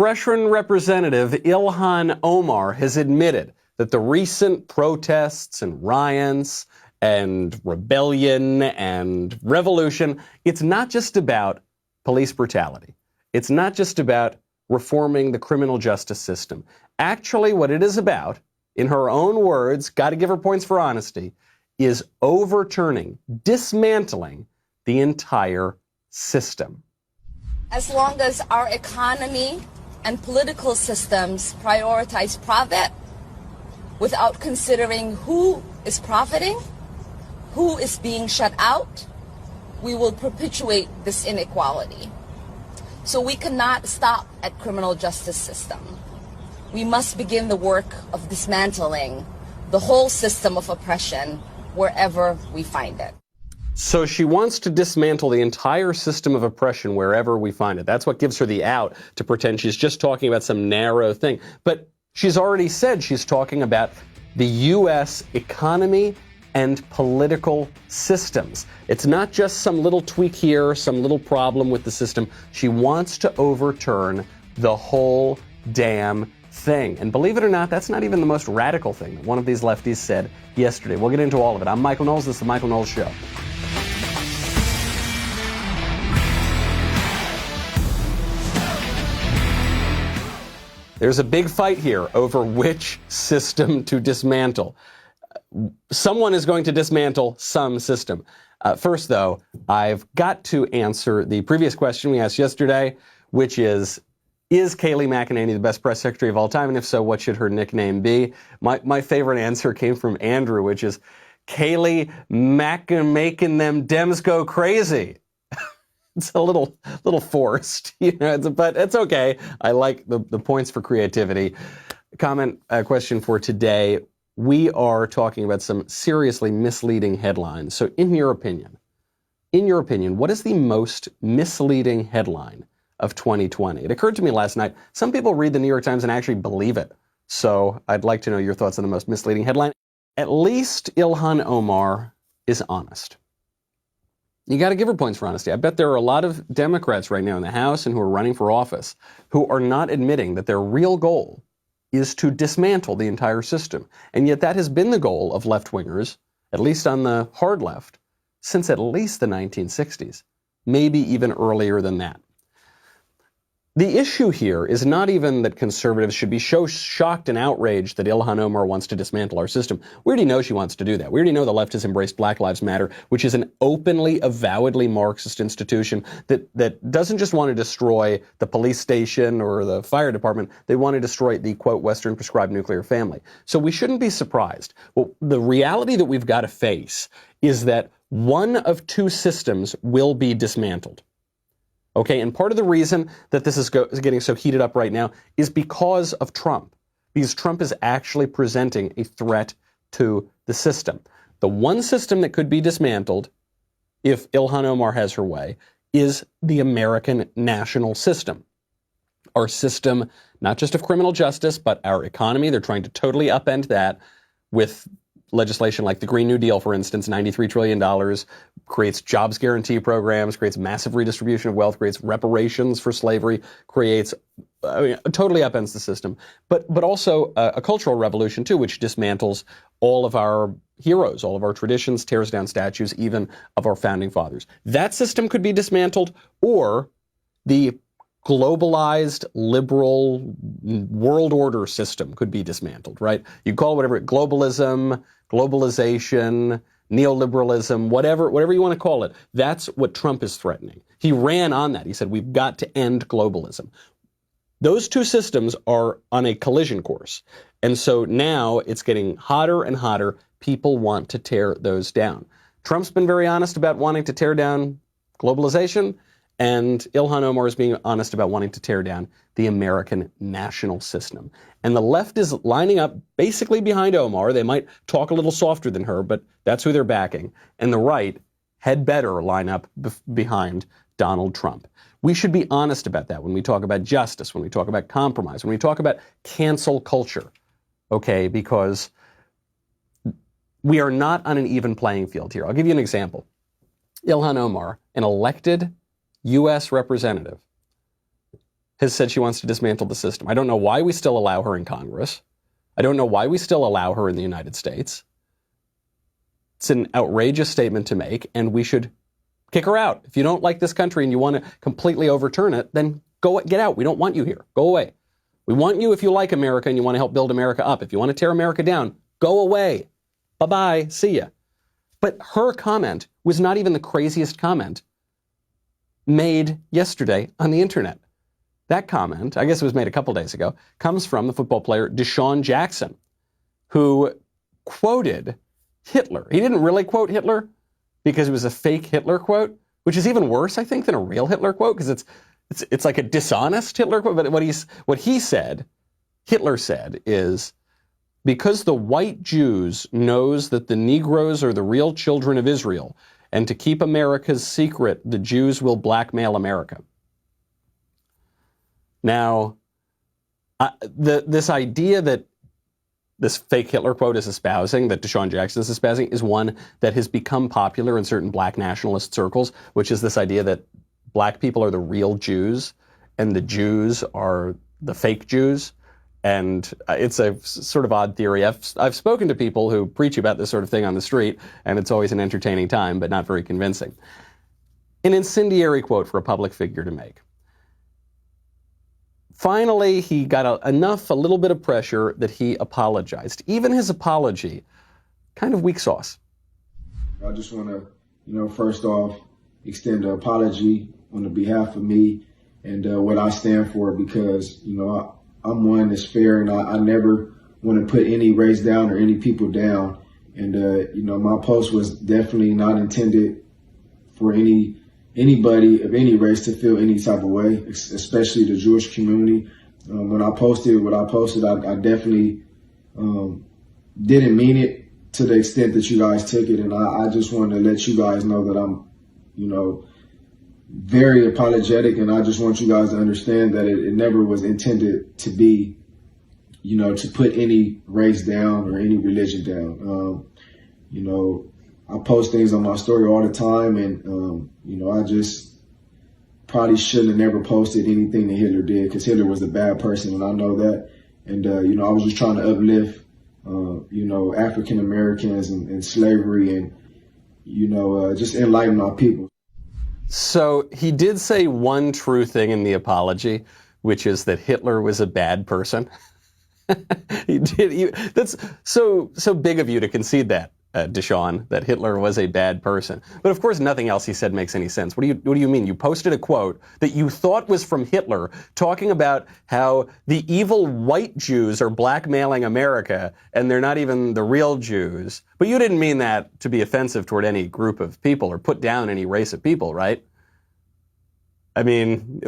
Freshman Representative Ilhan Omar has admitted that the recent protests and riots and rebellion and revolution, it's not just about police brutality. It's not just about reforming the criminal justice system. Actually, what it is about, in her own words, got to give her points for honesty, is overturning, dismantling the entire system. As long as our economy and political systems prioritize profit without considering who is profiting, who is being shut out, we will perpetuate this inequality. So we cannot stop at criminal justice system. We must begin the work of dismantling the whole system of oppression wherever we find it. So she wants to dismantle the entire system of oppression wherever we find it. That's what gives her the out to pretend she's just talking about some narrow thing. But she's already said she's talking about the U.S. economy and political systems. It's not just some little tweak here, some little problem with the system. She wants to overturn the whole damn thing. And believe it or not, that's not even the most radical thing that one of these lefties said yesterday. We'll get into all of it. I'm Michael Knowles. This is The Michael Knowles Show. There's a big fight here over which system to dismantle. Someone is going to dismantle some system. First, though, I've got to answer the previous question we asked yesterday, which is Kayleigh McEnany the best press secretary of all time? And if so, what should her nickname be? My favorite answer came from Andrew, which is Kayleigh making them Dems go crazy. It's a little forced, but it's okay. I like the points for creativity. Question for today. We are talking about some seriously misleading headlines. So in your opinion, what is the most misleading headline of 2020? It occurred to me last night, some people read the New York Times and actually believe it. So I'd like to know your thoughts on the most misleading headline. At least Ilhan Omar is honest. You got to give her points for honesty. I bet there are a lot of Democrats right now in the House and who are running for office who are not admitting that their real goal is to dismantle the entire system. And yet that has been the goal of left-wingers, at least on the hard left, since at least the 1960s, maybe even earlier than that. The issue here is not even that conservatives should be so shocked and outraged that Ilhan Omar wants to dismantle our system. We already know she wants to do that. We already know the left has embraced Black Lives Matter, which is an openly, avowedly Marxist institution that doesn't just want to destroy the police station or the fire department. They want to destroy the, quote, Western prescribed nuclear family. So we shouldn't be surprised. Well, the reality that we've got to face is that one of two systems will be dismantled. Okay, and part of the reason that this is getting so heated up right now is because of Trump. Because Trump is actually presenting a threat to the system. The one system that could be dismantled, if Ilhan Omar has her way, is the American national system. Our system, not just of criminal justice, but our economy. They're trying to totally upend that with legislation like the Green New Deal, for instance, $93 trillion, creates jobs guarantee programs, creates massive redistribution of wealth, creates reparations for slavery, totally upends the system. But also a cultural revolution, too, which dismantles all of our heroes, all of our traditions, tears down statues, even of our founding fathers. That system could be dismantled, or the globalized liberal world order system could be dismantled, right? You call it whatever, globalism, globalization, neoliberalism, whatever you want to call it. That's what Trump is threatening. He ran on that. He said, we've got to end globalism. Those two systems are on a collision course. And so now it's getting hotter and hotter. People want to tear those down. Trump's been very honest about wanting to tear down globalization. And Ilhan Omar is being honest about wanting to tear down the American national system. And the left is lining up basically behind Omar. They might talk a little softer than her, but that's who they're backing. And the right had better line up behind Donald Trump. We should be honest about that when we talk about justice, when we talk about compromise, when we talk about cancel culture, okay? Because we are not on an even playing field here. I'll give you an example. Ilhan Omar, an elected U.S. representative, has said she wants to dismantle the system. I don't know why we still allow her in Congress. I don't know why we still allow her in the United States. It's an outrageous statement to make, and we should kick her out. If you don't like this country and you want to completely overturn it, then get out. We don't want you here. Go away. We want you if you like America and you want to help build America up. If you want to tear America down, go away. Bye-bye. See ya. But her comment was not even the craziest comment made yesterday on the internet. That comment, I guess it was made a couple days ago, comes from the football player Deshaun Jackson, who quoted Hitler. He didn't really quote Hitler because it was a fake Hitler quote, which is even worse, I think, than a real Hitler quote, because it's like a dishonest Hitler quote. But what he said, Hitler said, is, because the white Jews knows that the Negroes are the real children of Israel, and to keep America's secret, the Jews will blackmail America. Now, this idea that this fake Hitler quote is espousing, that Deshaun Jackson is espousing, is one that has become popular in certain black nationalist circles, which is this idea that black people are the real Jews and the Jews are the fake Jews. And it's a sort of odd theory. I've spoken to people who preach about this sort of thing on the street, and it's always an entertaining time, but not very convincing. An incendiary quote for a public figure to make. Finally, he got a little bit of pressure that he apologized. Even his apology, kind of weak sauce. I just want to, first off, extend an apology on the behalf of me and what I stand for, because, I'm one that's fair, and I never want to put any race down or any people down. And, my post was definitely not intended for anybody of any race to feel any type of way, especially the Jewish community. When I posted what I posted, I definitely didn't mean it to the extent that you guys took it. And I just wanted to let you guys know that I'm, very apologetic. And I just want you guys to understand that it never was intended to be, to put any race down or any religion down. I post things on my story all the time, and, I just probably shouldn't have never posted anything that Hitler did, because Hitler was a bad person, and I know that. And, I was just trying to uplift, African Americans and slavery and, just enlighten my people. So he did say one true thing in the apology, which is that Hitler was a bad person. He did. That's so big of you to concede that, Deshaun, that Hitler was a bad person. But of course, nothing else he said makes any sense. What do you mean? You posted a quote that you thought was from Hitler, talking about how the evil white Jews are blackmailing America, and they're not even the real Jews. But you didn't mean that to be offensive toward any group of people or put down any race of people, right? I mean,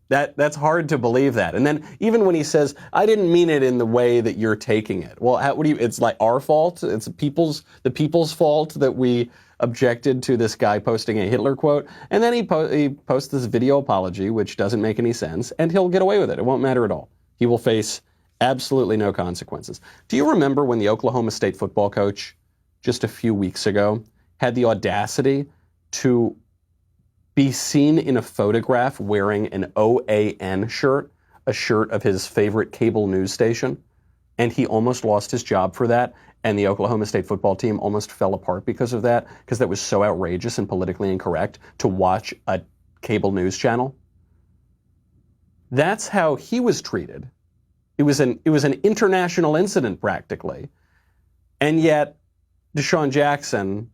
that's hard to believe that. And then even when he says, I didn't mean it in the way that you're taking it. Well, it's like our fault? It's the people's fault that we objected to this guy posting a Hitler quote? And then he posts this video apology, which doesn't make any sense, and he'll get away with it. It won't matter at all. He will face absolutely no consequences. Do you remember when the Oklahoma State football coach, just a few weeks ago, had the audacity to be seen in a photograph wearing an OAN shirt, a shirt of his favorite cable news station, and he almost lost his job for that, and the Oklahoma State football team almost fell apart because of that, because that was so outrageous and politically incorrect to watch a cable news channel? That's how he was treated. It was an international incident, practically. And yet, Deshaun Jackson,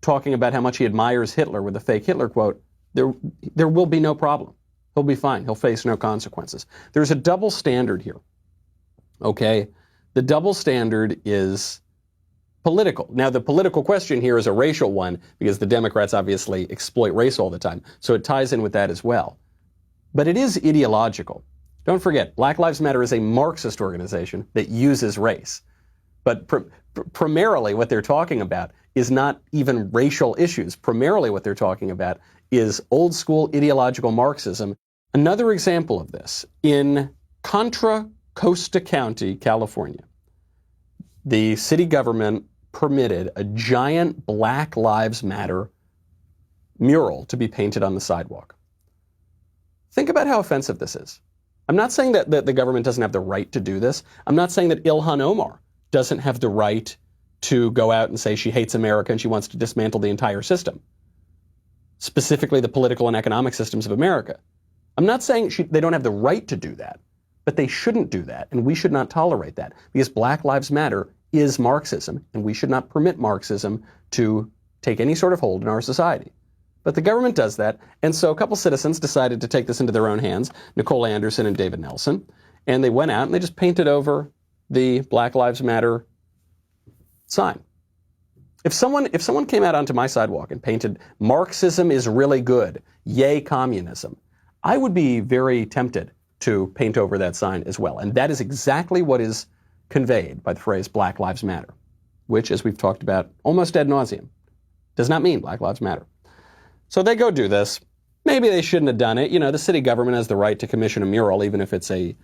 talking about how much he admires Hitler with a fake Hitler quote, there will be no problem. He'll be fine. He'll face no consequences. There's a double standard here, okay? The double standard is political. Now, the political question here is a racial one, because the Democrats obviously exploit race all the time, so it ties in with that as well. But it is ideological. Don't forget, Black Lives Matter is a Marxist organization that uses race. But primarily what they're talking about is not even racial issues. Primarily what they're talking about is old school ideological Marxism. Another example of this, in Contra Costa County, California, the city government permitted a giant Black Lives Matter mural to be painted on the sidewalk. Think about how offensive this is. I'm not saying that the government doesn't have the right to do this. I'm not saying that Ilhan Omar doesn't have the right to go out and say she hates America and she wants to dismantle the entire system, specifically the political and economic systems of America. I'm not saying they don't have the right to do that, but they shouldn't do that, and we should not tolerate that, because Black Lives Matter is Marxism, and we should not permit Marxism to take any sort of hold in our society. But the government does that, and so a couple citizens decided to take this into their own hands, Nicole Anderson and David Nelson, and they went out and they just painted over the Black Lives Matter sign. If someone came out onto my sidewalk and painted "Marxism is really good, yay communism," I would be very tempted to paint over that sign as well. And that is exactly what is conveyed by the phrase Black Lives Matter, which, as we've talked about almost ad nauseum, does not mean Black Lives Matter. So they go do this. Maybe they shouldn't have done it. You know, the city government has the right to commission a mural, even if it's a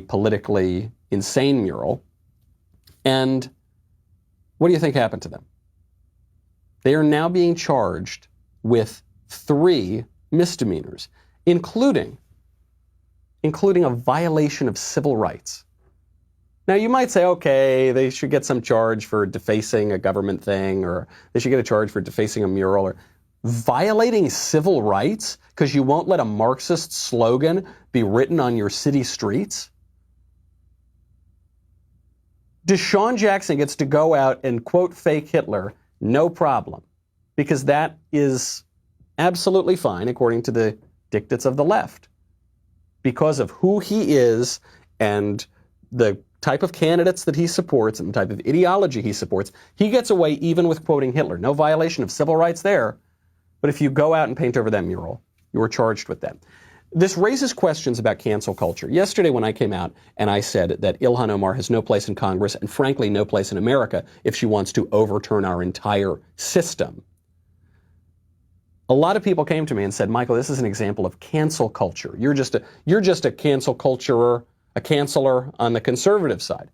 politically insane mural. And what do you think happened to them? They are now being charged with 3 misdemeanors, including a violation of civil rights. Now, you might say, okay, they should get some charge for defacing a government thing, or they should get a charge for defacing a mural, or violating civil rights because you won't let a Marxist slogan be written on your city streets? Deshaun Jackson gets to go out and quote fake Hitler, no problem, because that is absolutely fine according to the dictates of the left. Because of who he is and the type of candidates that he supports and the type of ideology he supports, he gets away even with quoting Hitler. No violation of civil rights there. But if you go out and paint over that mural, you are charged with that. This raises questions about cancel culture. Yesterday when I came out and I said that Ilhan Omar has no place in Congress and frankly no place in America if she wants to overturn our entire system, a lot of people came to me and said, Michael, this is an example of cancel culture. You're just a cancel culturer, a canceler on the conservative side.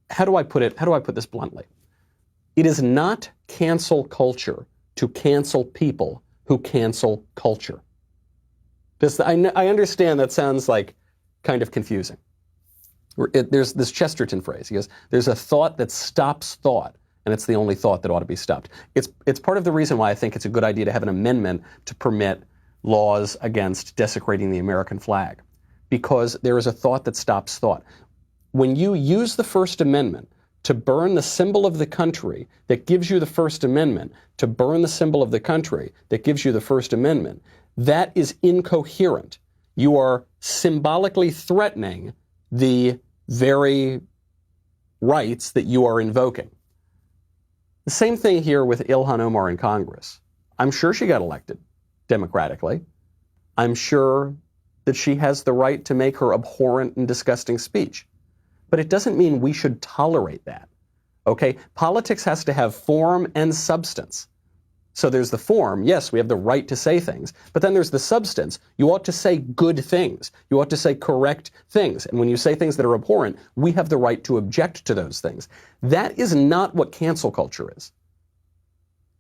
How do I put this bluntly? It is not cancel culture to cancel people who cancel culture. I understand that sounds like kind of confusing. There's this Chesterton phrase. He goes, there's a thought that stops thought, and it's the only thought that ought to be stopped. It's part of the reason why I think it's a good idea to have an amendment to permit laws against desecrating the American flag, because there is a thought that stops thought. When you use the First Amendment to burn the symbol of the country that gives you the First Amendment, to burn the symbol of the country that gives you the First Amendment, that is incoherent. You are symbolically threatening the very rights that you are invoking. The same thing here with Ilhan Omar in Congress. I'm sure she got elected democratically. I'm sure that she has the right to make her abhorrent and disgusting speech. But it doesn't mean we should tolerate that, okay? Politics has to have form and substance. So there's the form, yes, we have the right to say things, but then there's the substance. You ought to say good things. You ought to say correct things. And when you say things that are abhorrent, we have the right to object to those things. That is not what cancel culture is.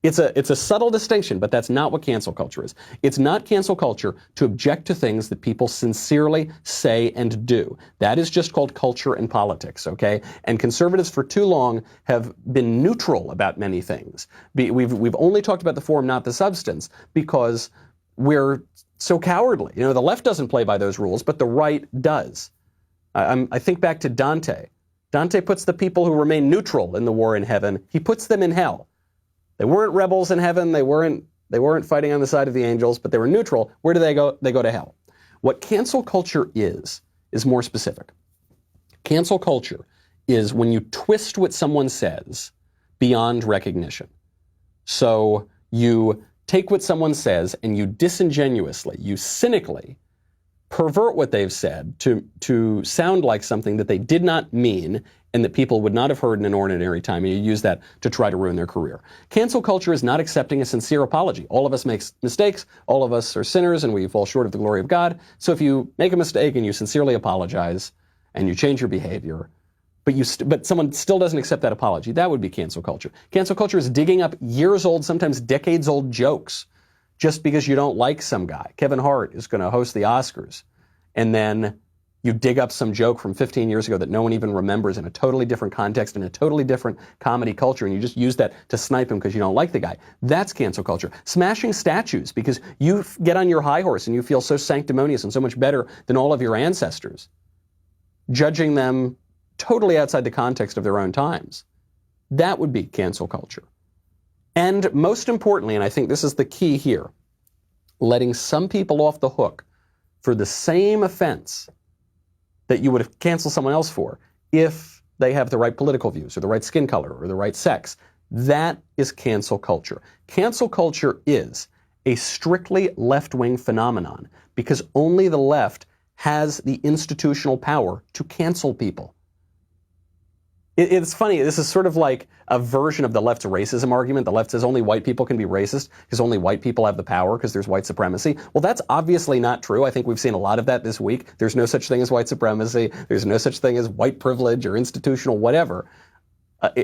It's a subtle distinction, but that's not what cancel culture is. It's not cancel culture to object to things that people sincerely say and do. That is just called culture and politics, okay? And conservatives for too long have been neutral about many things. We've only talked about the form, not the substance, because we're so cowardly. You know, the left doesn't play by those rules, but the right does. I think back to Dante. Dante puts the people who remain neutral in the war in heaven, he puts them in hell. They weren't rebels in heaven. They weren't fighting on the side of the angels, but they were neutral. Where do they go? They go to hell. What cancel culture is more specific. Cancel culture is when you twist what someone says beyond recognition. So you take what someone says and you disingenuously, you cynically pervert what they've said to sound like something that they did not mean and that people would not have heard in an ordinary time, and you use that to try to ruin their career. Cancel culture is not accepting a sincere apology. All of us make mistakes, all of us are sinners, and we fall short of the glory of God. So if you make a mistake and you sincerely apologize and you change your behavior, but someone still doesn't accept that apology, that would be cancel culture. Cancel culture is digging up years old, sometimes decades old jokes just because you don't like some guy. Kevin Hart is going to host the Oscars, and then you dig up some joke from 15 years ago that no one even remembers in a totally different context, in a totally different comedy culture, and you just use that to snipe him because you don't like the guy. That's cancel culture. Smashing statues because you get on your high horse and you feel so sanctimonious and so much better than all of your ancestors. Judging them totally outside the context of their own times. That would be cancel culture. And most importantly, and I think this is the key here, letting some people off the hook for the same offense that you would have canceled someone else for if they have the right political views or the right skin color or the right sex. That is cancel culture. Cancel culture is a strictly left-wing phenomenon because only the left has the institutional power to cancel people. It's funny, this is sort of like a version of the left's racism argument. The left says only white people can be racist because only white people have the power because there's white supremacy. Well, that's obviously not true. I think we've seen a lot of that this week. There's no such thing as white supremacy. There's no such thing as white privilege or institutional whatever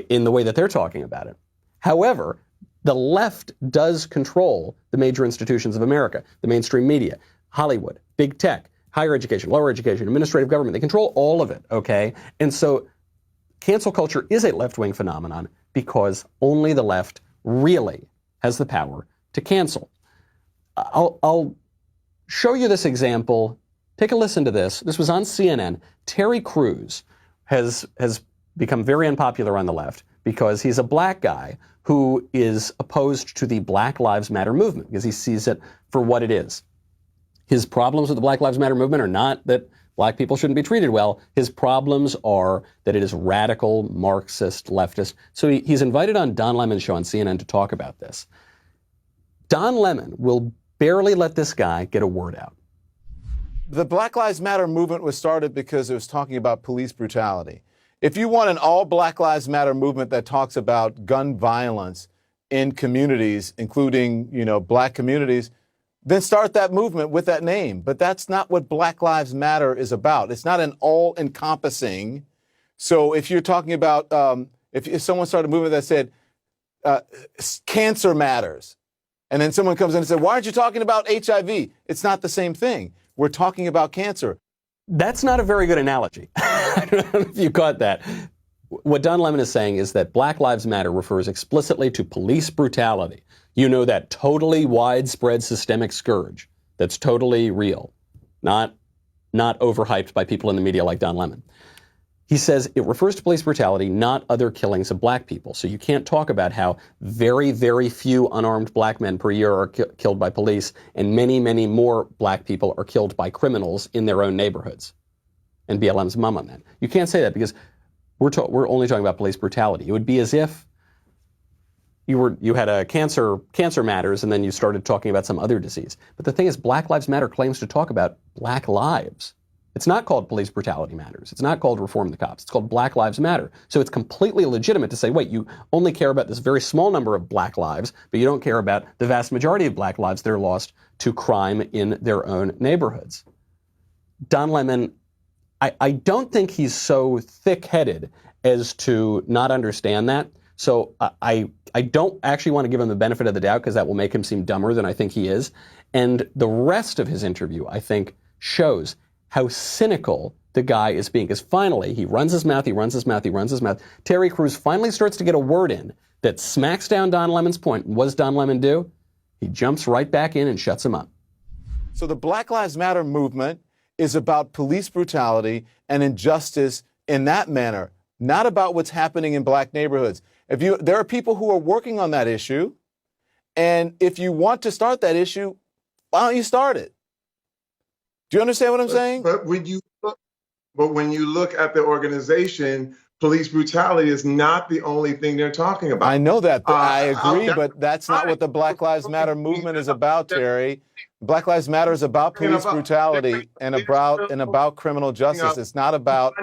in the way that they're talking about it. However, the left does control the major institutions of America, the mainstream media, Hollywood, big tech, higher education, lower education, administrative government. They control all of it, okay? And so cancel culture is a left-wing phenomenon because only the left really has the power to cancel. I'll show you this example. Take a listen to this. This was on CNN. Terry Crews has become very unpopular on the left because he's a black guy who is opposed to the Black Lives Matter movement because he sees it for what it is. His problems with the Black Lives Matter movement are not that black people shouldn't be treated well. His problems are that it is radical, Marxist, leftist. So he's invited on Don Lemon's show on CNN to talk about this. Don Lemon will barely let this guy get a word out. The Black Lives Matter movement was started because it was talking about police brutality. If you want an all Black Lives Matter movement that talks about gun violence in communities, including, black communities, then start that movement with that name. But that's not what Black Lives Matter is about. It's not an all-encompassing. So if you're talking about, if someone started a movement that said, cancer matters, and then someone comes in and said, why aren't you talking about HIV? It's not the same thing. We're talking about cancer. That's not a very good analogy. I don't know if you caught that. What Don Lemon is saying is that Black Lives Matter refers explicitly to police brutality. You know, that totally widespread systemic scourge that's totally real, not overhyped by people in the media like Don Lemon. He says it refers to police brutality, not other killings of black people. So you can't talk about how very, very few unarmed black men per year are killed by police and many, many more black people are killed by criminals in their own neighborhoods. And BLM's mum on that. You can't say that because we're only talking about police brutality. It would be as if you had a cancer matters and then you started talking about some other disease. But the thing is, Black Lives Matter claims to talk about black lives. It's not called Police Brutality Matters. It's not called Reform the Cops. It's called Black Lives Matter. So it's completely legitimate to say, wait, you only care about this very small number of black lives, but you don't care about the vast majority of black lives that are lost to crime in their own neighborhoods. Don Lemon, I don't think he's so thick-headed as to not understand that. So I don't actually want to give him the benefit of the doubt because that will make him seem dumber than I think he is. And the rest of his interview, I think, shows how cynical the guy is being. Because finally, he runs his mouth. Terry Crews finally starts to get a word in that smacks down Don Lemon's point. And what does Don Lemon do? He jumps right back in and shuts him up. So the Black Lives Matter movement is about police brutality and injustice in that manner, not about what's happening in black neighborhoods. There are people who are working on that issue, and if you want to start that issue, why don't you start it? Do you understand what I'm saying? But when you look at the organization, police brutality is not the only thing they're talking about. I know that. I agree, but that's not what the Black Lives Matter movement is about, Terry. Black Lives Matter is about police brutality and about criminal justice. It's not about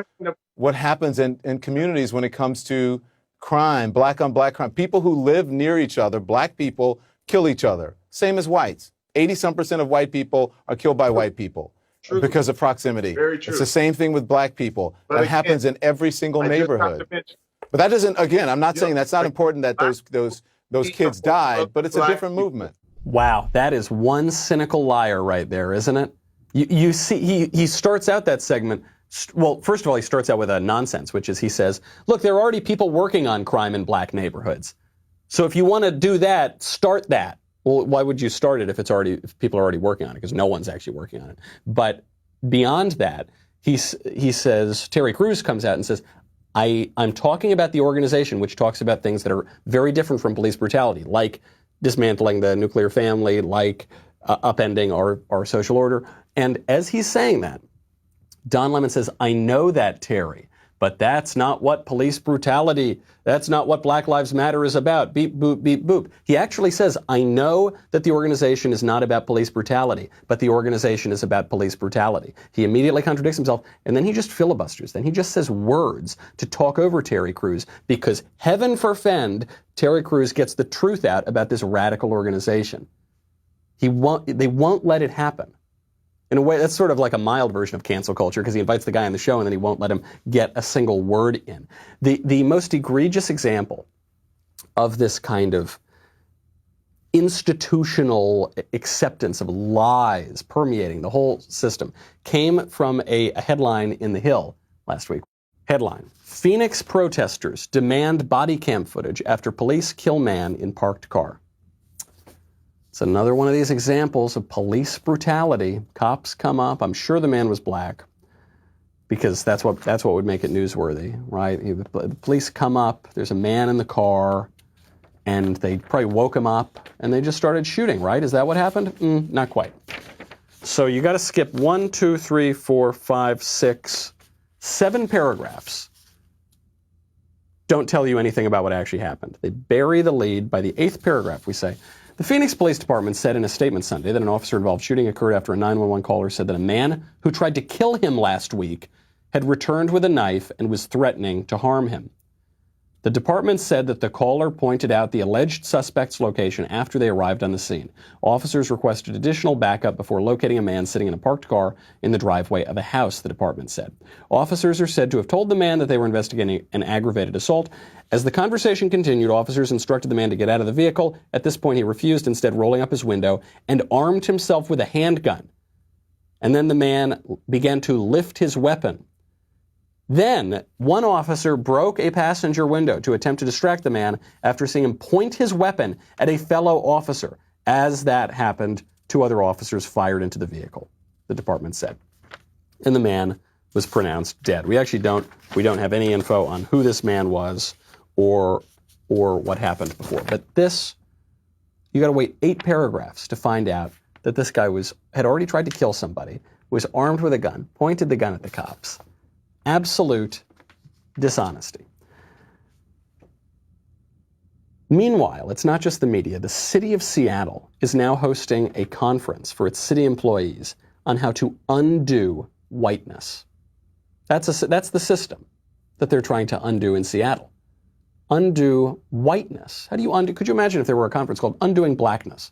what happens in communities when it comes to crime, black on black crime. People who live near each other, black people, kill each other. Same as whites. 80-some% of white people are killed by white people because of proximity. Very true. It's the same thing with black people. That happens in every single neighborhood. But that doesn't, again, I'm not saying that's not important that those kids died, but it's a different movement. Wow, that is one cynical liar right there, isn't it? You see, he starts out that segment. Well, first of all, he starts out with a nonsense, which is he says, look, there are already people working on crime in black neighborhoods. So if you want to do that, start that. Well, why would you start it if people are already working on it? Because no one's actually working on it. But beyond that, he says, Terry Crews comes out and says, I'm talking about the organization which talks about things that are very different from police brutality, like dismantling the nuclear family, like upending our social order. And as he's saying that, Don Lemon says, I know that, Terry, but that's not what police brutality, that's not what Black Lives Matter is about. Beep, boop, beep, boop. He actually says, I know that the organization is not about police brutality, but the organization is about police brutality. He immediately contradicts himself, and then he just filibusters. Then he just says words to talk over Terry Crews, because heaven forfend, Terry Crews gets the truth out about this radical organization. They won't let it happen. In a way, that's sort of like a mild version of cancel culture, because he invites the guy on the show and then he won't let him get a single word in. The most egregious example of this kind of institutional acceptance of lies permeating the whole system came from a headline in The Hill last week. Headline: Phoenix protesters demand body cam footage after police kill man in parked car. It's another one of these examples of police brutality. Cops come up. I'm sure the man was black, because that's what would make it newsworthy, right? The police come up. There's a man in the car, and they probably woke him up, and they just started shooting, right? Is that what happened? Not quite. So you got to skip 1, 2, 3, 4, 5, 6, 7 paragraphs. Don't tell you anything about what actually happened. They bury the lead. By the 8th paragraph, we say, the Phoenix Police Department said in a statement Sunday that an officer-involved shooting occurred after a 911 caller said that a man who tried to kill him last week had returned with a knife and was threatening to harm him. The department said that the caller pointed out the alleged suspect's location after they arrived on the scene. Officers requested additional backup before locating a man sitting in a parked car in the driveway of a house, the department said. Officers are said to have told the man that they were investigating an aggravated assault. As the conversation continued, officers instructed the man to get out of the vehicle. At this point, he refused, instead rolling up his window and armed himself with a handgun. And then the man began to lift his weapon. Then, one officer broke a passenger window to attempt to distract the man after seeing him point his weapon at a fellow officer. As that happened, 2 other officers fired into the vehicle, the department said. And the man was pronounced dead. We don't have any info on who this man was or what happened before. But this, you got to wait 8 paragraphs to find out that this guy had already tried to kill somebody, was armed with a gun, pointed the gun at the cops. Absolute dishonesty. Meanwhile, it's not just the media. The city of Seattle is now hosting a conference for its city employees on how to undo whiteness. That's the system that they're trying to undo in Seattle. Undo whiteness. How do you undo? Could you imagine if there were a conference called Undoing Blackness?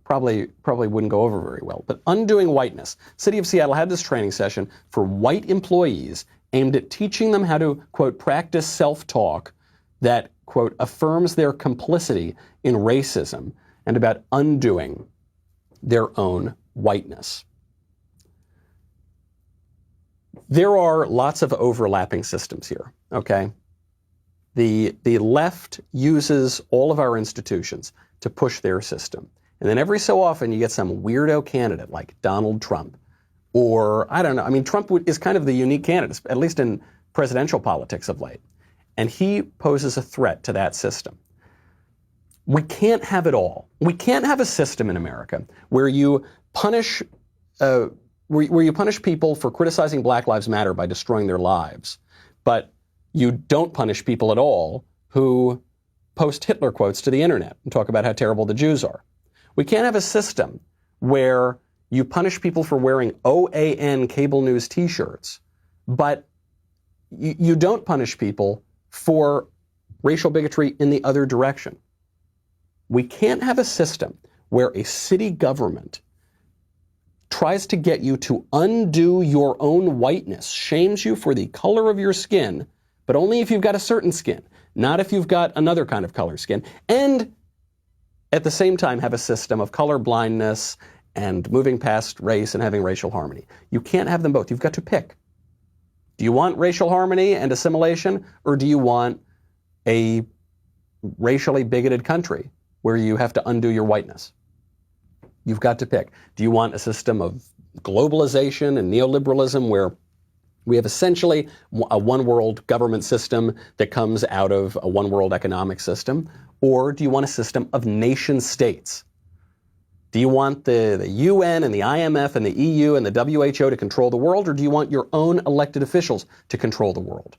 Probably wouldn't go over very well. But undoing whiteness. City of Seattle had this training session for white employees aimed at teaching them how to, quote, practice self-talk that, quote, affirms their complicity in racism and about undoing their own whiteness. There are lots of overlapping systems here, okay? The left uses all of our institutions to push their system. And then every so often you get some weirdo candidate like Donald Trump, or I don't know. I mean, Trump is kind of the unique candidate, at least in presidential politics of late. And he poses a threat to that system. We can't have it all. We can't have a system in America where you punish people for criticizing Black Lives Matter by destroying their lives, but you don't punish people at all who post Hitler quotes to the internet and talk about how terrible the Jews are. We can't have a system where you punish people for wearing OAN cable news t-shirts, but you don't punish people for racial bigotry in the other direction. We can't have a system where a city government tries to get you to undo your own whiteness, shames you for the color of your skin, but only if you've got a certain skin, not if you've got another kind of color skin, and at the same time have a system of color blindness and moving past race and having racial harmony. You can't have them both. You've got to pick. Do you want racial harmony and assimilation, or do you want a racially bigoted country where you have to undo your whiteness? You've got to pick. Do you want a system of globalization and neoliberalism where we have essentially a one-world government system that comes out of a one-world economic system? Or do you want a system of nation states? Do you want the UN and the IMF and the EU and the WHO to control the world, or do you want your own elected officials to control the world?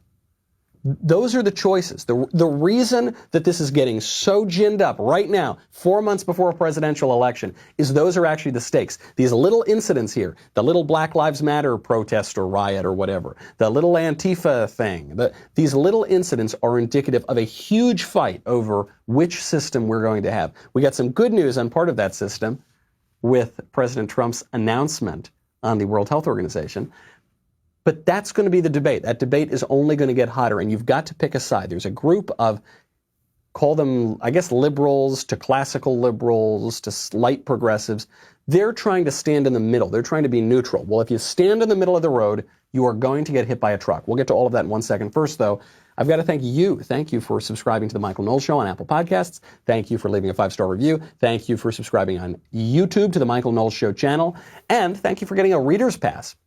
Those are the choices. The reason that this is getting so ginned up right now, 4 months before a presidential election, is those are actually the stakes. These little incidents here, the little Black Lives Matter protest or riot or whatever, the little Antifa thing, these little incidents are indicative of a huge fight over which system we're going to have. We got some good news on part of that system with President Trump's announcement on the World Health Organization. But that's going to be the debate. That debate is only going to get hotter, and you've got to pick a side. There's a group of, call them, I guess, liberals to classical liberals to slight progressives. They're trying to stand in the middle. They're trying to be neutral. Well, if you stand in the middle of the road, you are going to get hit by a truck. We'll get to all of that in 1 second. First, though, I've got to thank you. Thank you for subscribing to The Michael Knowles Show on Apple Podcasts. Thank you for leaving a 5-star review. Thank you for subscribing on YouTube to The Michael Knowles Show channel. And thank you for getting a Reader's Pass.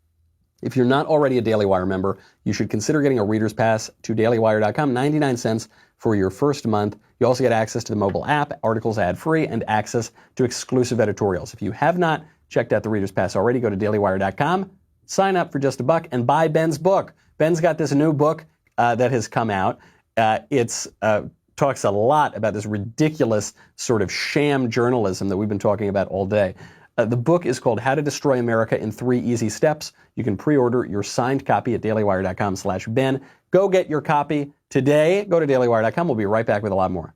If you're not already a Daily Wire member, you should consider getting a Reader's Pass to dailywire.com, 99 cents for your first month. You also get access to the mobile app, articles ad-free, and access to exclusive editorials. If you have not checked out the Reader's Pass already, go to dailywire.com, sign up for just $1, and buy Ben's book. Ben's got this new book that has come out. It's talks a lot about this ridiculous sort of sham journalism that we've been talking about all day. The book is called How to Destroy America in 3 Easy Steps. You can pre-order your signed copy at dailywire.com/Ben. Go get your copy today. Go to dailywire.com. We'll be right back with a lot more.